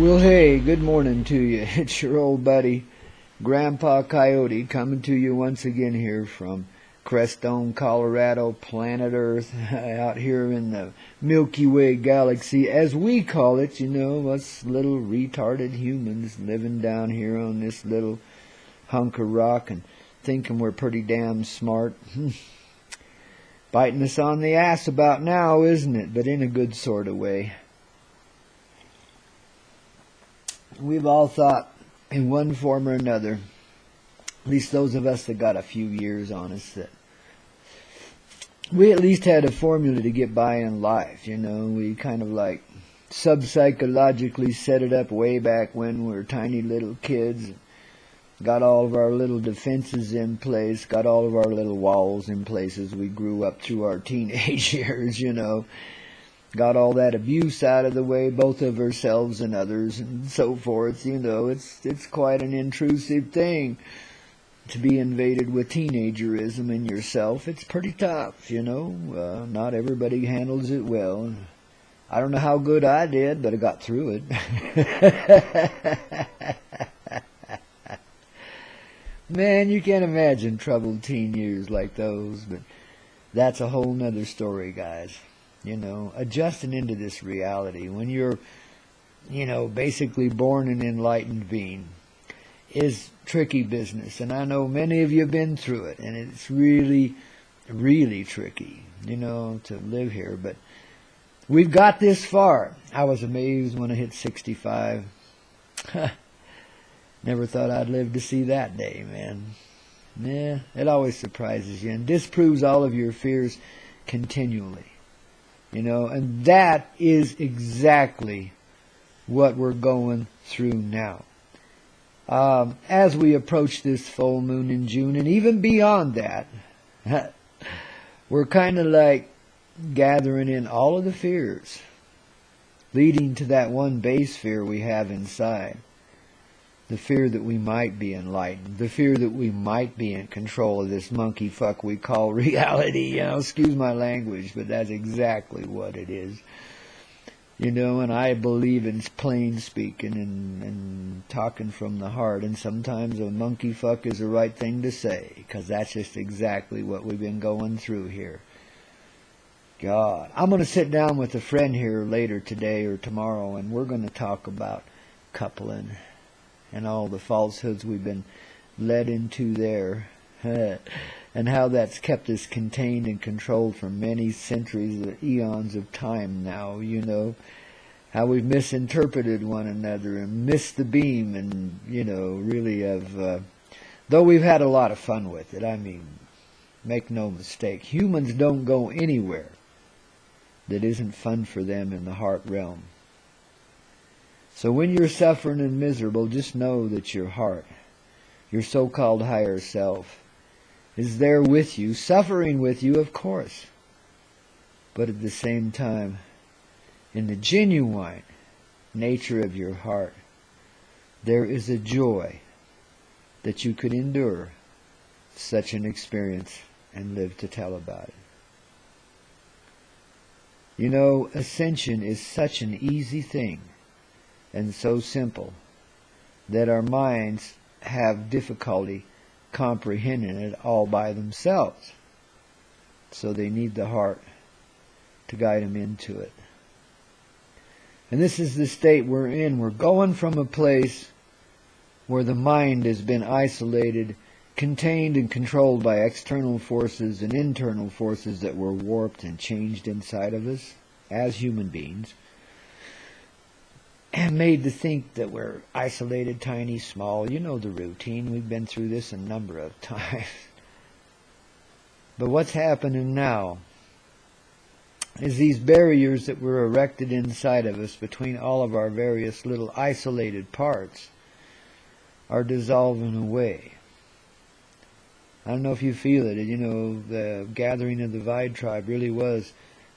Well, hey, good morning to you. It's your old buddy, Grandpaw Koyote, coming to you once again here from Crestone, Colorado, planet Earth, out here in the Milky Way galaxy, as we call it, us little retarded humans living down here on this little hunk of rock and thinking we're pretty damn smart. Biting us on the ass about now, isn't it? But in a good sort of way. We've all thought, in one form or another, at least those of us that got a few years on us, that we at least had a formula to get by in life. We kind of like sub-psychologically set it up way back when we were tiny little kids. Got all of our little defenses in place, got all of our little walls in place as we grew up through our teenage years, Got all that abuse out of the way, both of ourselves and others, and so forth. It's quite an intrusive thing to be invaded with teenagerism in yourself. It's pretty tough, Not everybody handles it well. I don't know how good I did, but I got through it. Man, you can't imagine troubled teen years like those, but that's a whole nother story, guys. Adjusting into this reality when you're, basically born an enlightened being is tricky business. And I know many of you have been through it, and it's really, really tricky, to live here. But we've got this far. I was amazed when I hit 65. Never thought I'd live to see that day, man. Yeah, it always surprises you and disproves all of your fears continually. And that is exactly what we're going through now. As we approach this full moon in June, and even beyond that, we're kind of like gathering in all of the fears, leading to that one base fear we have inside. The fear that we might be enlightened. The fear that we might be in control of this monkey fuck we call reality. Excuse my language, but that's exactly what it is. And I believe in plain speaking and talking from the heart. And sometimes a monkey fuck is the right thing to say, because that's just exactly what we've been going through here. God. I'm going to sit down with a friend here later today or tomorrow, and we're going to talk about coupling and all the falsehoods we've been led into there, and how that's kept us contained and controlled for many centuries, eons of time now, how we've misinterpreted one another and missed the beam, and, really have, though we've had a lot of fun with it. I mean, make no mistake, humans don't go anywhere that isn't fun for them in the heart realm. So when you're suffering and miserable, just know that your heart, your so-called higher self, is there with you, suffering with you, of course. But at the same time, in the genuine nature of your heart, there is a joy that you could endure such an experience and live to tell about it. Ascension is such an easy thing, and so simple that our minds have difficulty comprehending it all by themselves. So they need the heart to guide them into it. And this is the state we're in. We're going from a place where the mind has been isolated, contained and controlled by external forces and internal forces that were warped and changed inside of us as human beings, and made to think that we're isolated, tiny, small. You know the routine. We've been through this a number of times. But what's happening now is these barriers that were erected inside of us between all of our various little isolated parts are dissolving away. I don't know if you feel it. The gathering of the Vide tribe really was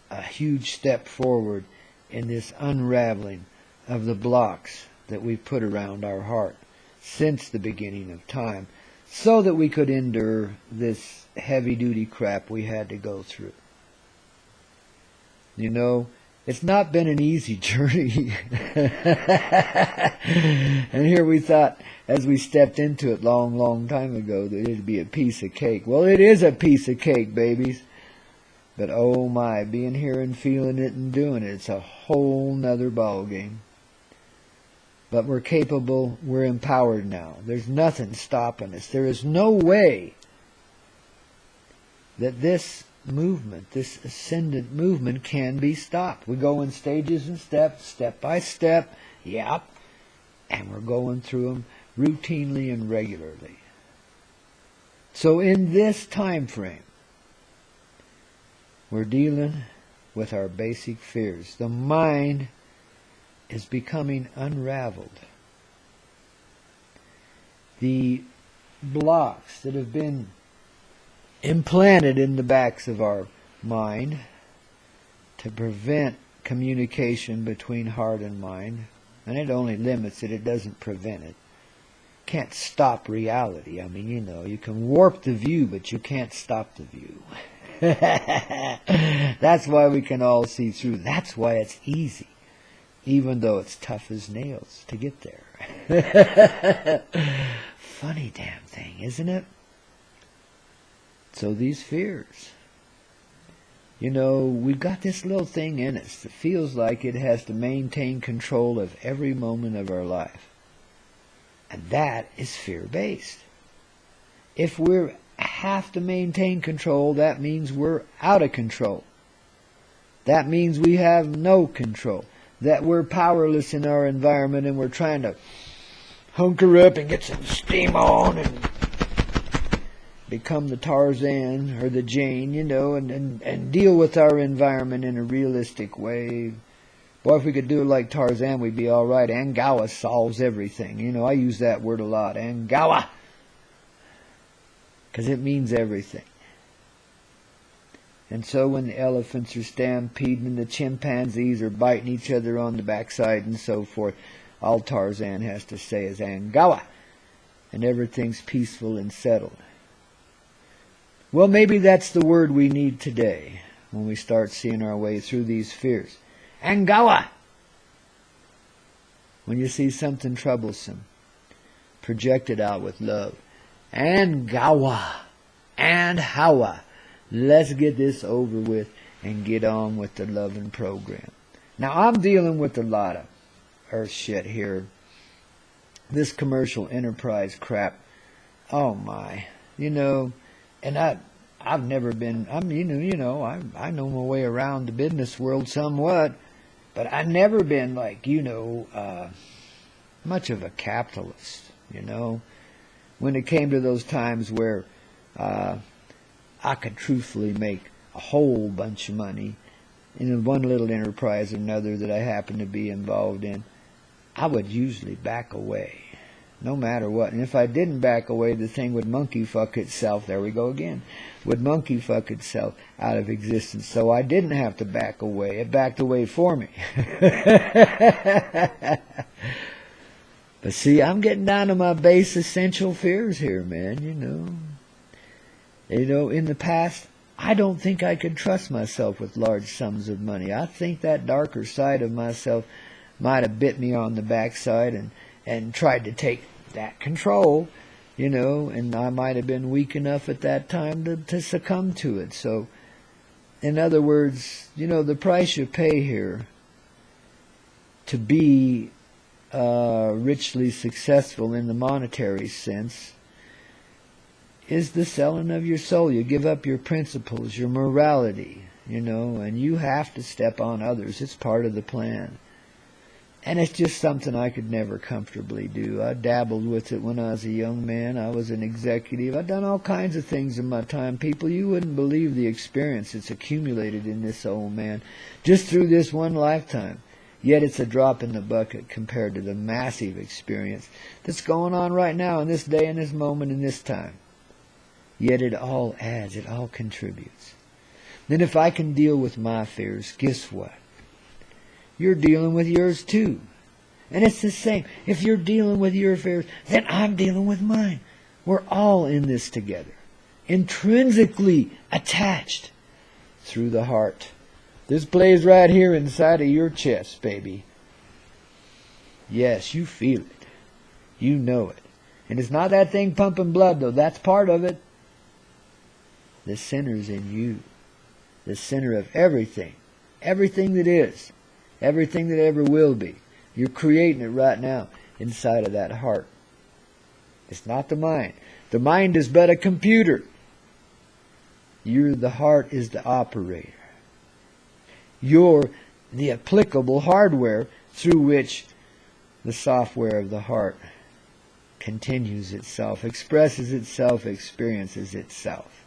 a huge step forward in this unraveling of the blocks that we've put around our heart since the beginning of time, so that we could endure this heavy-duty crap we had to go through. It's not been an easy journey. And here we thought, as we stepped into it long time ago, that it'd be a piece of cake. Well, it is a piece of cake, babies. But oh my, being here and feeling it and doing it, it's a whole nother ballgame. But we're capable, we're empowered now. There's nothing stopping us. There is no way that this movement, this ascendant movement, can be stopped. We go in stages and steps, step by step, yep, and we're going through them routinely and regularly. So in this time frame, we're dealing with our basic fears. The mind is becoming unraveled. The blocks that have been implanted in the backs of our mind to prevent communication between heart and mind, and it only limits it, it doesn't prevent it. Can't stop reality. I mean, you can warp the view, but you can't stop the view. That's why we can all see through. That's why it's easy, even though it's tough as nails to get there. Funny damn thing, isn't it? So these fears, we've got this little thing in us that feels like it has to maintain control of every moment of our life. And that is fear-based. If we have to maintain control, that means we're out of control. That means we have no control. That we're powerless in our environment and we're trying to hunker up and get some steam on and become the Tarzan or the Jane, and deal with our environment in a realistic way. Boy, if we could do it like Tarzan, we'd be all right. Angowah solves everything. I use that word a lot. Angowah. Because it means everything. And so when the elephants are stampeding and the chimpanzees are biting each other on the backside and so forth, all Tarzan has to say is Angowah. And everything's peaceful and settled. Well, maybe that's the word we need today when we start seeing our way through these fears. Angowah! When you see something troublesome, project it out with love. Angowah! And Howa! Let's get this over with and get on with the loving program. Now, I'm dealing with a lot of earth shit here. This commercial enterprise crap. Oh my. And I've never been, I know my way around the business world somewhat, but I've never been like, much of a capitalist, when it came to those times where I could truthfully make a whole bunch of money in one little enterprise or another that I happened to be involved in, I would usually back away. No matter what. And if I didn't back away, the thing would monkey fuck itself. There we go again. Would monkey fuck itself out of existence. So I didn't have to back away. It backed away for me. But see, I'm getting down to my base essential fears here, man, in the past, I don't think I could trust myself with large sums of money. I think that darker side of myself might have bit me on the backside and tried to take that control, and I might have been weak enough at that time to succumb to it. So, in other words, the price you pay here to be richly successful in the monetary sense is the selling of your soul. You give up your principles, your morality, and you have to step on others. It's part of the plan. And it's just something I could never comfortably do. I dabbled with it when I was a young man. I was an executive. I've done all kinds of things in my time. People, you wouldn't believe the experience that's accumulated in this old man just through this one lifetime. Yet it's a drop in the bucket compared to the massive experience that's going on right now in this day, in this moment, in this time. Yet it all adds, it all contributes. Then if I can deal with my fears, guess what? You're dealing with yours too. And it's the same. If you're dealing with your fears, then I'm dealing with mine. We're all in this together. Intrinsically attached through the heart This plays right here inside of your chest, baby. Yes, you feel it. You know it. And it's not that thing pumping blood, though. That's part of it. The center's in you. The center of everything. Everything that is. Everything that ever will be. You're creating it right now inside of that heart. It's not the mind. The mind is but a computer. The heart is the operator. You're the applicable hardware through which the software of the heart continues itself, expresses itself, experiences itself.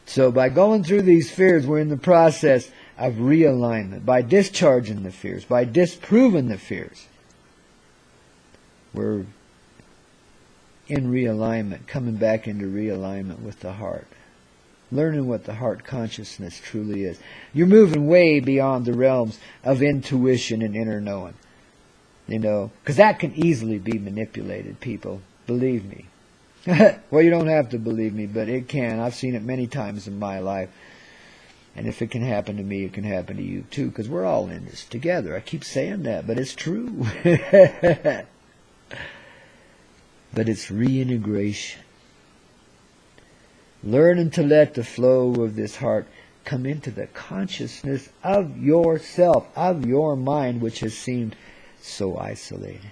So by going through these fears, we're in the process of realignment. By discharging the fears, by disproving the fears, we're in realignment, coming back into realignment with the heart. Learning what the heart consciousness truly is. You're moving way beyond the realms of intuition and inner knowing. You know, because that can easily be manipulated, people. Believe me. Well, you don't have to believe me, but it can. I've seen it many times in my life. And if it can happen to me, it can happen to you too, because we're all in this together. I keep saying that, but it's true. But it's reintegration. Learning to let the flow of this heart come into the consciousness of yourself, of your mind, which has seemed so isolated.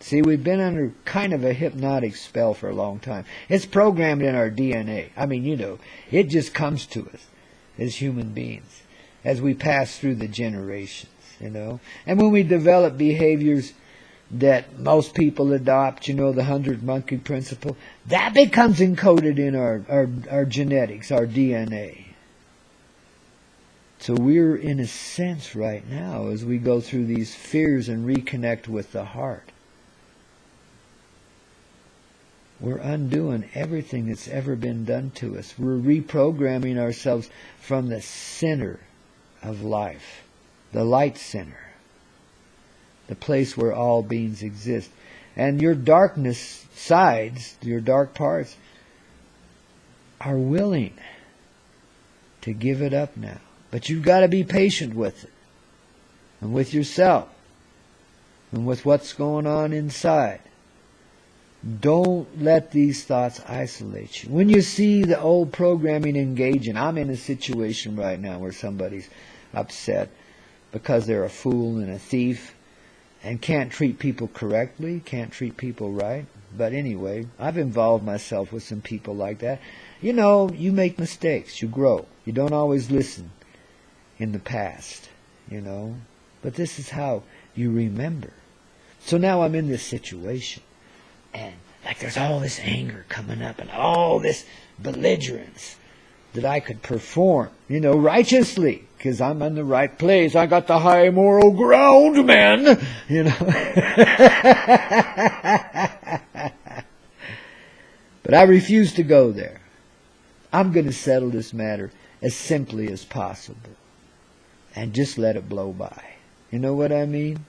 See, we've been under kind of a hypnotic spell for a long time. It's programmed in our DNA. I mean, you know, it just comes to us as human beings as we pass through the generations, you know. And when we develop behaviors that most people adopt, you know, the 100 monkey principle, that becomes encoded in our genetics, our DNA. So we're in a sense right now, as we go through these fears and reconnect with the heart, we're undoing everything that's ever been done to us. We're reprogramming ourselves from the center of life, the light center, the place where all beings exist. And your darkness sides, your dark parts, are willing to give it up now. But you've got to be patient with it, and with yourself, and with what's going on inside. Don't let these thoughts isolate you. When you see the old programming engaging, I'm in a situation right now where somebody's upset because they're a fool and a thief and can't treat people correctly, can't treat people right. But anyway, I've involved myself with some people like that. You know, you make mistakes, you grow. You don't always listen in the past, you know. But this is how you remember. So now I'm in this situation. And like there's all this anger coming up and all this belligerence that I could perform, you know, righteously, because I'm in the right place. I got the high moral ground, man, you know. But I refuse to go there. I'm going to settle this matter as simply as possible and just let it blow by. You know what I mean?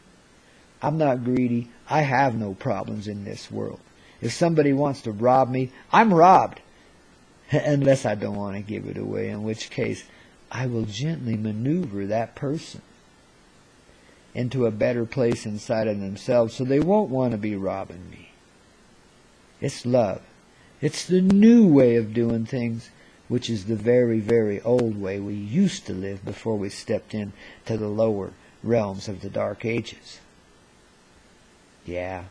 I'm not greedy. I have no problems in this world. If somebody wants to rob me, I'm robbed. Unless I don't want to give it away, in which case I will gently maneuver that person into a better place inside of themselves so they won't want to be robbing me. It's love. It's the new way of doing things, which is the very, very old way we used to live before we stepped into the lower realms of the Dark Ages. Yeah,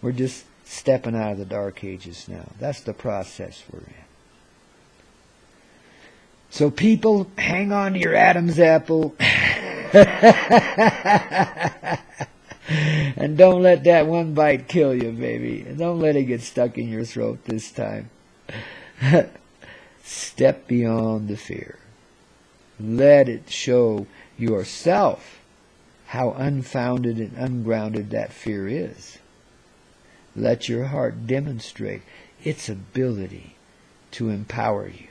we're just stepping out of the Dark Ages now. That's the process we're in. So people, hang on to your Adam's apple. And don't let that one bite kill you, baby. And don't let it get stuck in your throat this time. Step beyond the fear. Let it show yourself how unfounded and ungrounded that fear is. Let your heart demonstrate its ability to empower you.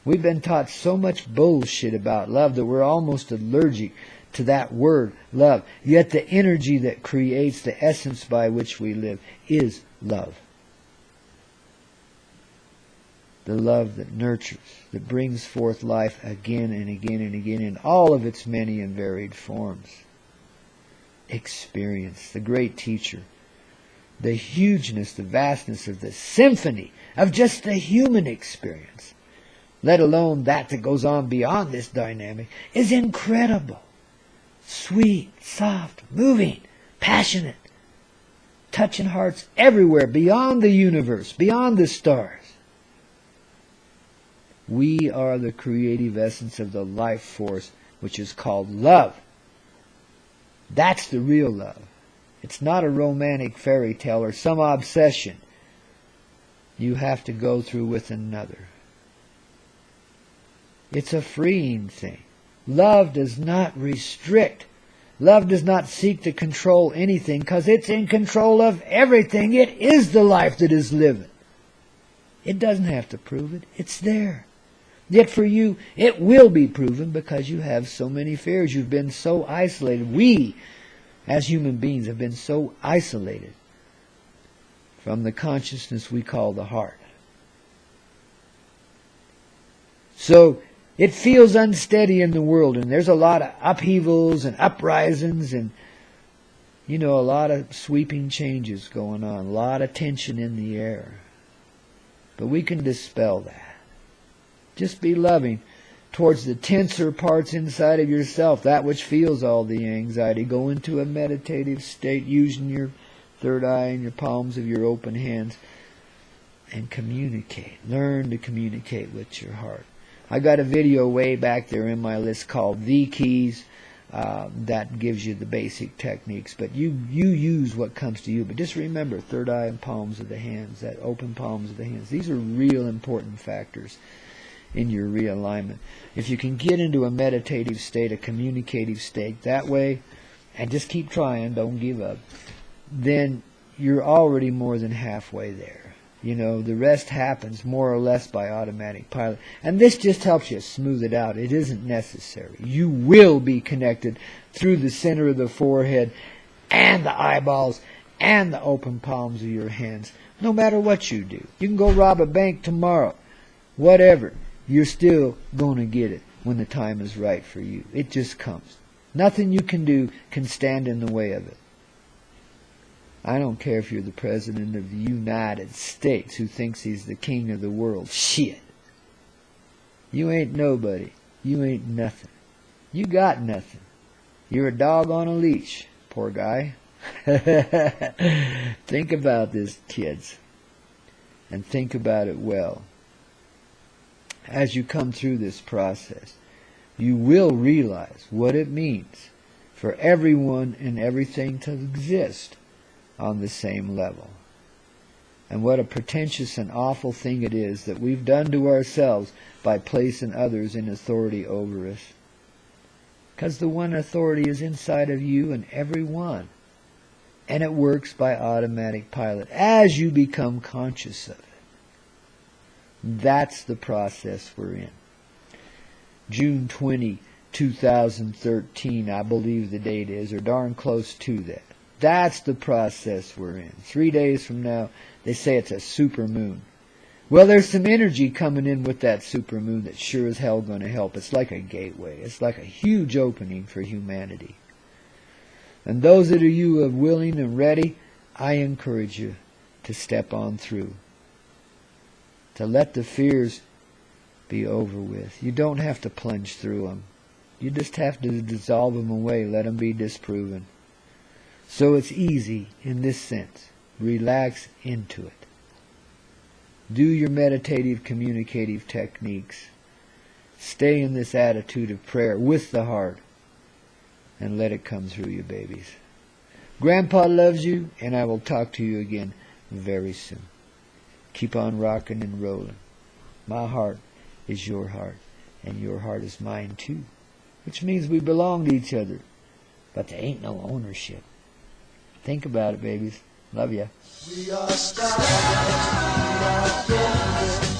We've been taught so much bullshit about love that we're almost allergic to that word, love. Yet the energy that creates the essence by which we live is love. The love that nurtures, that brings forth life again and again and again in all of its many and varied forms. Experience, the great teacher. The hugeness, the vastness of the symphony of just the human experience, let alone that goes on beyond this dynamic, is incredible. Sweet, soft, moving, passionate, touching hearts everywhere, beyond the universe, beyond the stars. We are the creative essence of the life force, which is called love. That's the real love. It's not a romantic fairy tale or some obsession you have to go through with another. It's a freeing thing. Love does not restrict. Love does not seek to control anything because it's in control of everything. It is the life that is living. It doesn't have to prove it. It's there. Yet for you, it will be proven because you have so many fears. You've been so isolated. We, as human beings, have been so isolated from the consciousness we call the heart. So it feels unsteady in the world, and there's a lot of upheavals and uprisings and, a lot of sweeping changes going on, a lot of tension in the air. But we can dispel that. Just be loving towards the tenser parts inside of yourself, that which feels all the anxiety. Go into a meditative state using your third eye and your palms of your open hands and communicate. Learn to communicate with your heart. I got a video way back there in my list called The Keys that gives you the basic techniques. But you use what comes to you. But just remember, third eye and palms of the hands, that open palms of the hands. These are real important factors in your realignment. If you can get into a meditative state, a communicative state, that way, and just keep trying, don't give up, then you're already more than halfway there. The rest happens more or less by automatic pilot. And this just helps you smooth it out. It isn't necessary. You will be connected through the center of the forehead and the eyeballs and the open palms of your hands, no matter what you do. You can go rob a bank tomorrow. Whatever. You're still going to get it when the time is right for you. It just comes. Nothing you can do can stand in the way of it. I don't care if you're the President of the United States who thinks he's the king of the world. Shit. You ain't nobody. You ain't nothing. You got nothing. You're a dog on a leash, poor guy. Think about this, kids. And think about it well. As you come through this process, you will realize what it means for everyone and everything to exist on the same level. And what a pretentious and awful thing it is that we've done to ourselves by placing others in authority over us. Because the one authority is inside of you and everyone. And it works by automatic pilot as you become conscious of it. That's the process we're in. June 20, 2013, I believe the date is, or darn close to that. That's the process we're in. 3 days from now, they say it's a super moon. Well, there's some energy coming in with that super moon that's sure as hell going to help. It's like a gateway. It's like a huge opening for humanity. And those that are you are willing and ready, I encourage you to step on through. To let the fears be over with. You don't have to plunge through them. You just have to dissolve them away. Let them be disproven. So it's easy in this sense. Relax into it. Do your meditative, communicative techniques. Stay in this attitude of prayer with the heart. And let it come through you, babies. Grandpa loves you, and I will talk to you again very soon. Keep on rocking and rolling. My heart is your heart, and your heart is mine too. Which means we belong to each other. But there ain't no ownership. Think about it, babies. Love ya. We are stars. We are